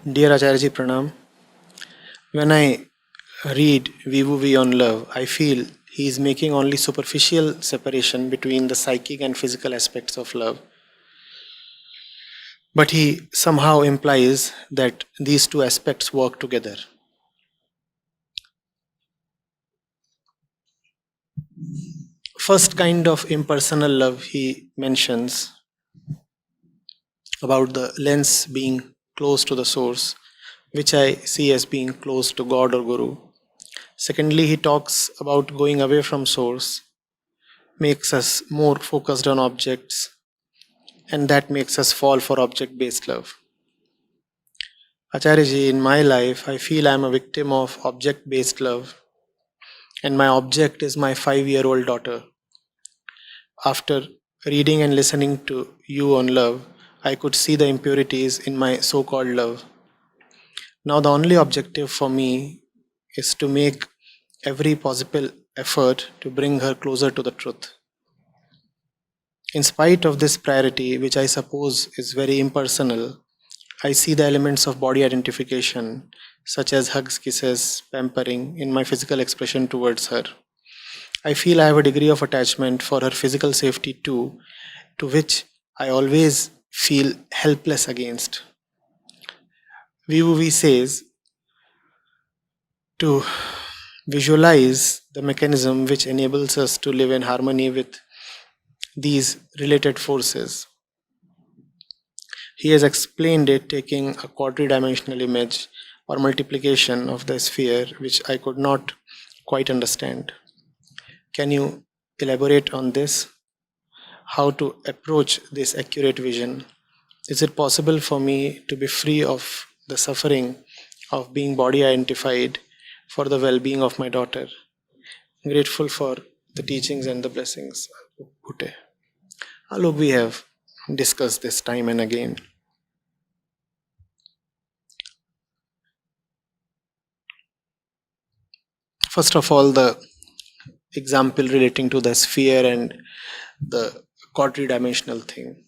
Dear Acharya Pranam, when I read VVV on love, I feel he is making only superficial separation between the psychic and physical aspects of love. But he somehow implies that these two aspects work together. First kind of impersonal love he mentions about the lens being close to the source, which I see as being close to God or Guru. Secondly, he talks about going away from source, makes us more focused on objects, and that makes us fall for object based love. Acharya in my life, I feel I am a victim of object based love, and my object is my 5-year-old daughter. After reading and listening to you on love, I could see the impurities in my so called love. Now, the only objective for me is to make every possible effort to bring her closer to the truth. In spite of this priority, which I suppose is very impersonal, I see the elements of body identification, such as hugs, kisses, pampering, in my physical expression towards her. I feel I have a degree of attachment for her physical safety too, to which I always feel helpless against. VUV says to visualize the mechanism which enables us to live in harmony with these related forces. He has explained it taking a quadridimensional image or multiplication of the sphere, which I could not quite understand. Can you elaborate on this? How to approach this accurate vision? Is it possible for me to be free of the suffering of being body identified for the well-being of my daughter? Grateful for the teachings and the blessings. Look, we have discussed this time and again. First of all, the example relating to the sphere and the quadridimensional thing.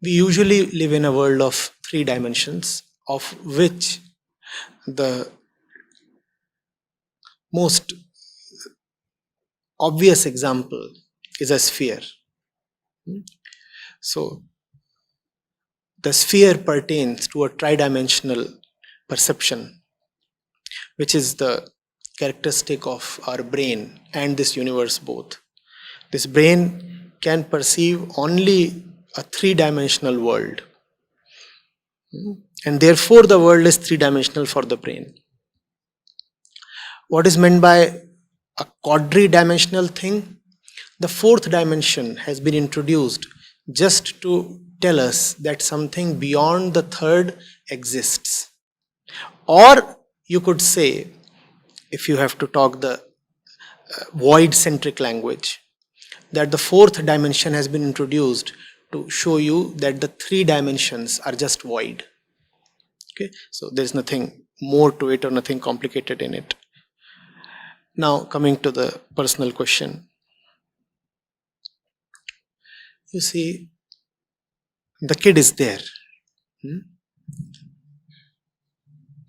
We usually live in a world of 3 dimensions, of which the most obvious example is a sphere. So, the sphere pertains to a tridimensional perception, which is the characteristic of our brain and this universe both. This brain can perceive only a 3-dimensional world, and therefore the world is 3-dimensional for the brain. What is meant by a quadridimensional thing? The 4th dimension has been introduced just to tell us that something beyond the 3rd exists. Or you could say, if you have to talk the void-centric language, that the 4th dimension has been introduced to show you that the 3 dimensions are just void. Okay, so there is nothing more to it or nothing complicated in it. Now, coming to the personal question. You see, the kid is there.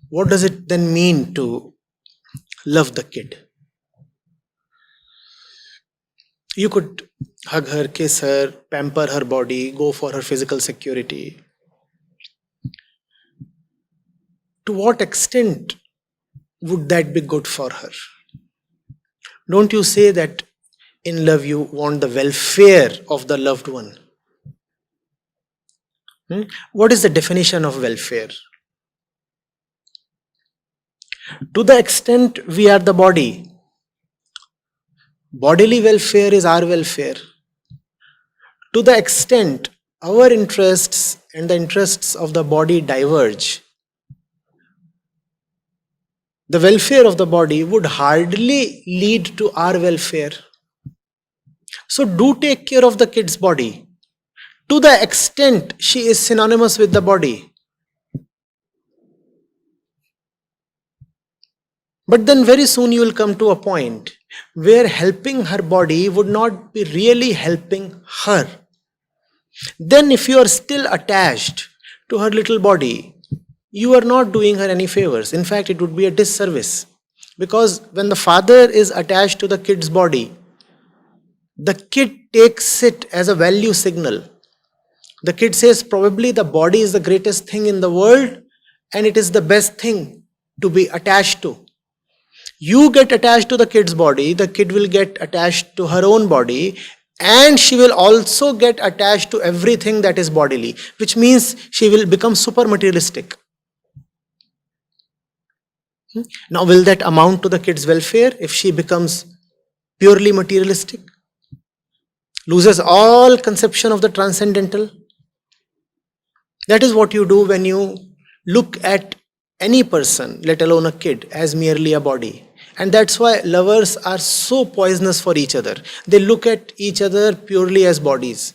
What does it then mean to love the kid? You could hug her, kiss her, pamper her body, go for her physical security. To what extent would that be good for her? Don't you say that in love you want the welfare of the loved one? What is the definition of welfare? To the extent we are the body, bodily welfare is our welfare. To the extent our interests and the interests of the body diverge, the welfare of the body would hardly lead to our welfare. So do take care of the kid's body to the extent she is synonymous with the body. But then very soon you will come to a point where helping her body would not be really helping her. Then if you are still attached to her little body, you are not doing her any favors. In fact, it would be a disservice. Because when the father is attached to the kid's body, the kid takes it as a value signal. The kid says, probably the body is the greatest thing in the world and it is the best thing to be attached to. You get attached to the kid's body, the kid will get attached to her own body, and she will also get attached to everything that is bodily, which means she will become super materialistic. Now, will that amount to the kid's welfare if she becomes purely materialistic? Loses all conception of the transcendental? That is what you do when you look at any person, let alone a kid, as merely a body. And that's why lovers are so poisonous for each other. They look at each other purely as bodies.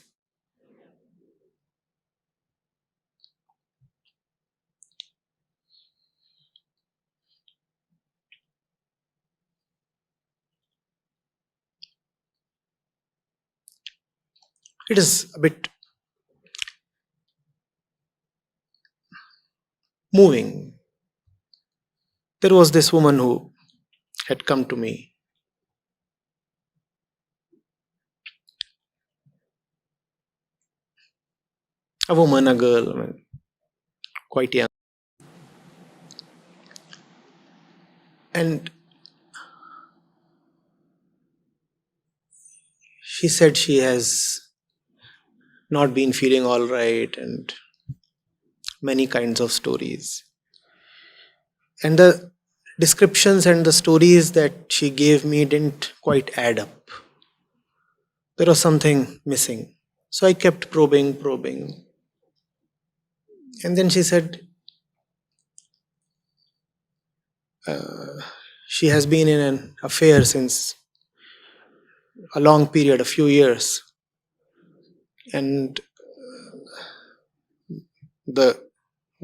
It is a bit moving. There was this woman who had come to me. A woman, a girl, quite young. And she said she has not been feeling all right and many kinds of stories. And the descriptions and the stories that she gave me didn't quite add up. There was something missing. So I kept probing. And then she said, she has been in an affair since a long period, a few years. And the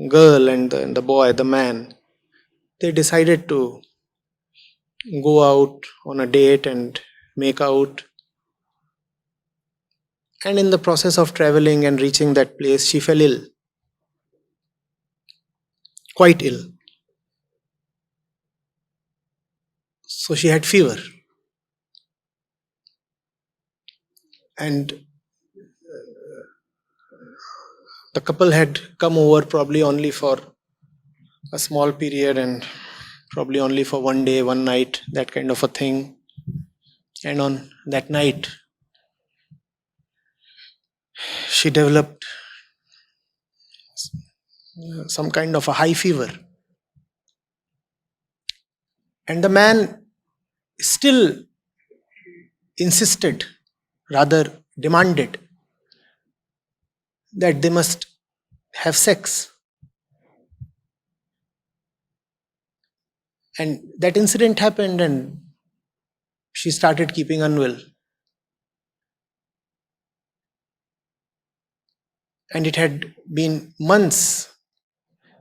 girl and the boy, the man, they decided to go out on a date and make out. And in the process of traveling and reaching that place, she fell ill. Quite ill. So she had fever. And the couple had come over probably only for a small period and probably only for one day, one night, that kind of a thing. And on that night, she developed some kind of a high fever. And the man still insisted, rather demanded, that they must have sex. And that incident happened and she started keeping unwell. And it had been months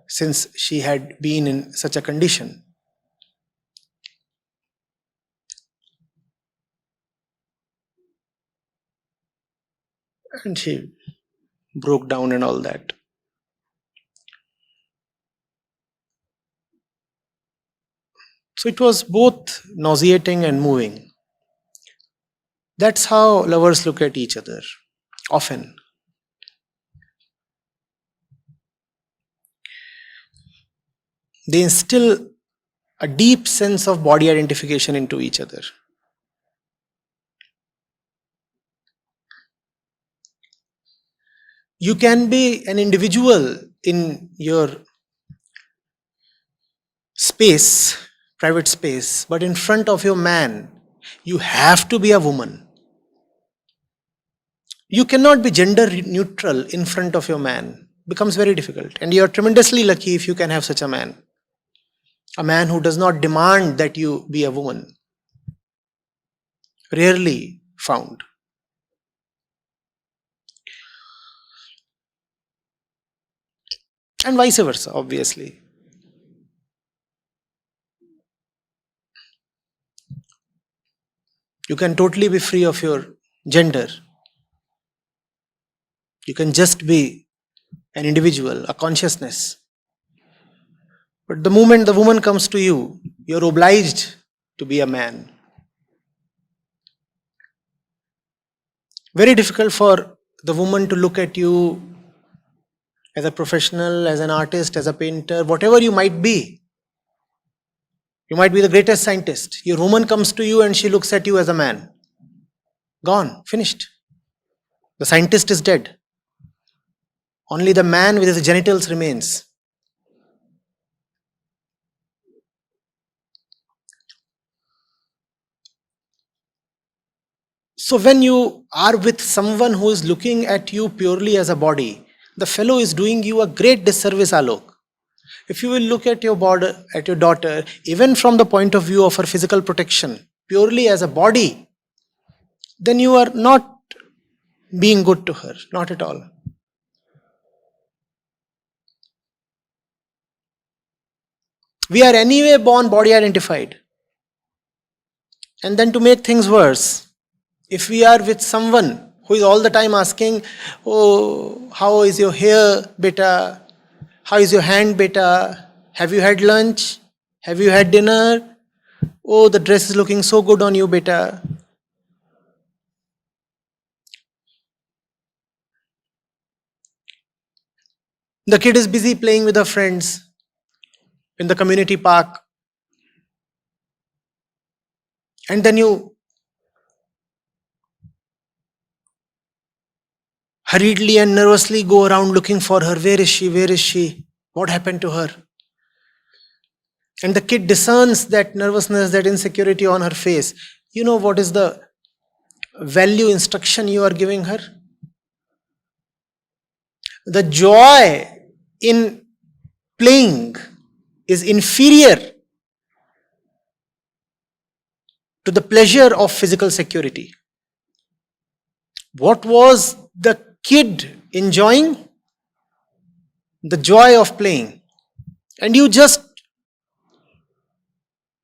since she had been in such a condition. And she broke down and all that. So it was both nauseating and moving. That's how lovers look at each other, often. They instill a deep sense of body identification into each other. You can be an individual in your space, private space, but in front of your man, you have to be a woman. You cannot be gender neutral in front of your man. It becomes very difficult. And you are tremendously lucky if you can have such a man. A man who does not demand that you be a woman. Rarely found. And vice versa, obviously. You can totally be free of your gender. You can just be an individual, a consciousness. But the moment the woman comes to you, you're obliged to be a man. Very difficult for the woman to look at you as a professional, as an artist, as a painter, whatever you might be. You might be the greatest scientist. Your woman comes to you and she looks at you as a man. Gone, finished. The scientist is dead. Only the man with his genitals remains. So when you are with someone who is looking at you purely as a body, the fellow is doing you a great disservice, Alok. If you will look at your daughter, even from the point of view of her physical protection, purely as a body, then you are not being good to her, not at all. We are anyway born body identified. And then to make things worse, if we are with someone who is all the time asking, oh, how is your hair, beta? How is your hand, beta? Have you had lunch? Have you had dinner? Oh, the dress is looking so good on you, beta. The kid is busy playing with her friends in the community park. And then you hurriedly and nervously go around looking for her. Where is she? Where is she? What happened to her? And the kid discerns that nervousness, that insecurity on her face. You know what is the value instruction you are giving her? The joy in playing is inferior to the pleasure of physical security. What was the kid enjoying? The joy of playing. And you just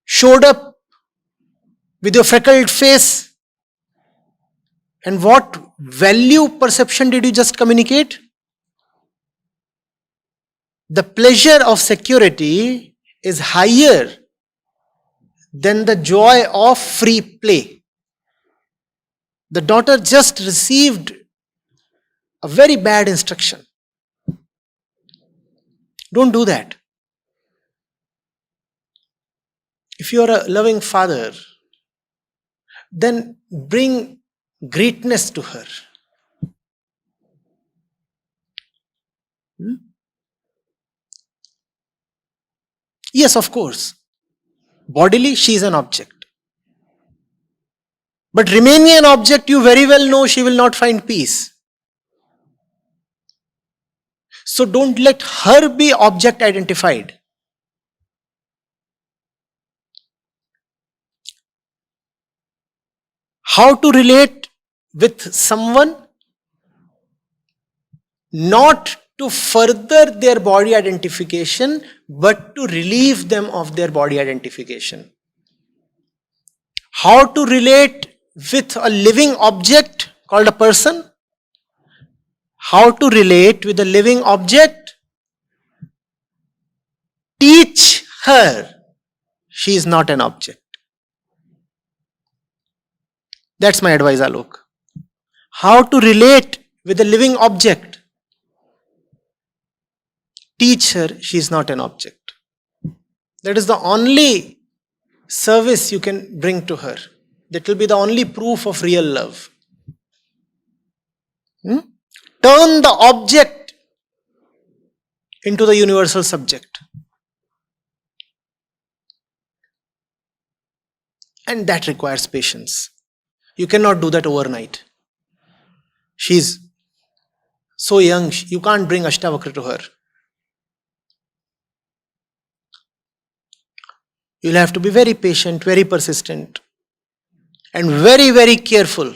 showed up with your freckled face. And what value perception did you just communicate? The pleasure of security is higher than the joy of free play. The daughter just received a very bad instruction. Don't do that. If you are a loving father, then bring greatness to her. Yes, of course. Bodily, she is an object. But remaining an object, you very well know she will not find peace. So don't let her be object identified. How to relate with someone? Not to further their body identification, but to relieve them of their body identification. How to relate with a living object called a person? How to relate with a living object? Teach her she is not an object. That's my advice, Alok. How to relate with a living object? Teach her she is not an object. That is the only service you can bring to her. That will be the only proof of real love. Turn the object into the universal subject. And that requires patience. You cannot do that overnight. She's so young, you can't bring Ashtavakra to her. You'll have to be very patient, very persistent, and very, very careful.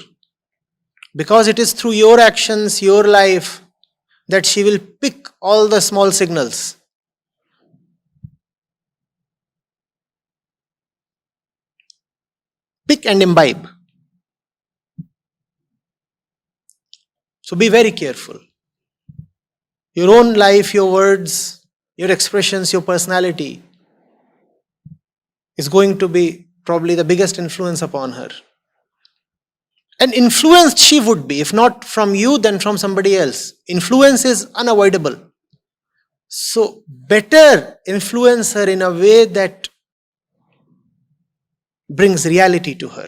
Because it is through your actions, your life, that she will pick all the small signals. Pick and imbibe. So be very careful. Your own life, your words, your expressions, your personality is going to be probably the biggest influence upon her. And influenced she would be, if not from you, then from somebody else. Influence is unavoidable. So better influence her in a way that brings reality to her.